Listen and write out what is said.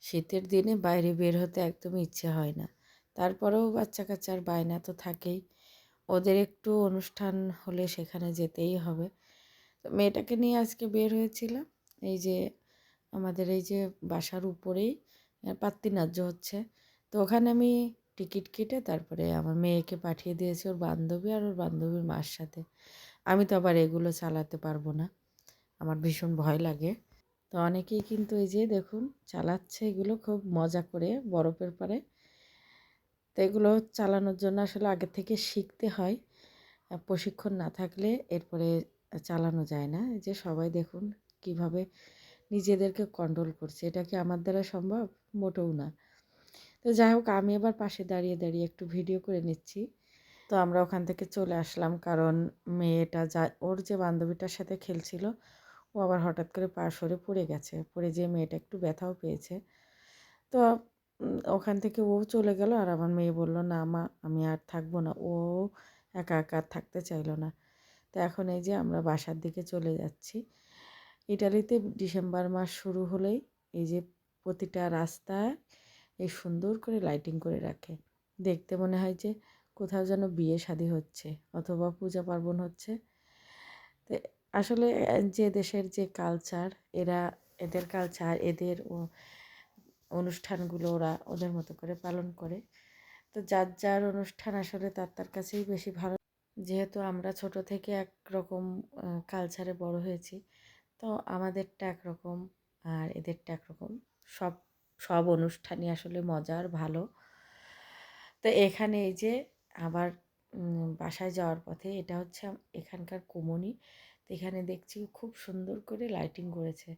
শীতের দিনে বাইরে বের হতে একদমই ইচ্ছে হয় না। তারপরেও বাচ্চা কাচ্চার বায়না তো থাকেই। ওদের একটু অনুষ্ঠান হলে সেখানে যেতেই হবে। তো মেয়েটাকে নিয়ে আজকে বের হয়েছিলাম। এই যে আমাদের এই যে বাসার উপরেই পাত্রী নাচ্য হচ্ছে। তো ওখানে আমি টিকিট কেটে তারপরে আমার মেয়েকে পাঠিয়ে দিয়েছি ওর বান্ধবী আর ওর বান্ধবীর মার সাথে। আমি তো আবার এগুলো চালাতে পারবো না। আমার ভীষণ ভয় লাগে। তো অনেকেই কিন্তু এই যে দেখুন চালাচ্ছে এগুলো খুব মজা করে বরফের পারে। তো এগুলো চালানোর জন্য আসলে আগে থেকে শিখতে হয়। প্রশিক্ষণ না থাকলে এরপরে চালানো যায় না। এই যে সবাই দেখুন কিভাবে নিজেদেরকে কন্ট্রোল করছে। এটা কি আমার দ্বারা সম্ভব? মোটেও না। তো যাই হোক আমি এবার পাশে দাঁড়িয়ে দাঁড়িয়ে একটু ভিডিও করে নিচ্ছি। তো আমরা ওখান থেকে চলে আসলাম কারণ মেয়েটা ওর যে বান্ধবীটার সাথে খেলছিল ও আবার হঠাৎ করে পা সরে পড়ে গেছে। পড়ে যেয়ে মেয়েটা একটু ব্যথাও পেয়েছে। তো ওখান থেকে ও চলে গেল আর আমার মেয়ে বলল, "না মা আমি আর থাকবো না।" ও একা একা আর থাকতে চাইল না। তো এখন এই যে আমরা বাসার দিকে চলে যাচ্ছি। ইটালিতে ডিসেম্বর মাস শুরু হলেই এই যে প্রতিটা রাস্তায় এই সুন্দর করে লাইটিং করে রাখে। দেখতে মনে হয় যে কোথাও যেন বিয়ে শাদী হচ্ছে অথবা পূজা পার্বণ হচ্ছে। তো আসলে যে দেশের যে কালচার এদের কালচার এদের অনুষ্ঠানগুলো ওরা ওদের মতো করে পালন করে। তো যার যার অনুষ্ঠান আসলে তার কাছেই বেশি ভালো। যেহেতু আমরা ছোট থেকে একরকম কালচারে বড় হয়েছি, তো আমাদেরটা একরকম আর এদেরটা একরকম। সব সব অনুষ্ঠানই আসলে মজার ভালো। তো এখানে এই যে আবার বাসায় যাওয়ার পথে এটা হচ্ছে এখানকার কুমনি। তো এখানে দেখছি খুব সুন্দর করে লাইটিং করেছে।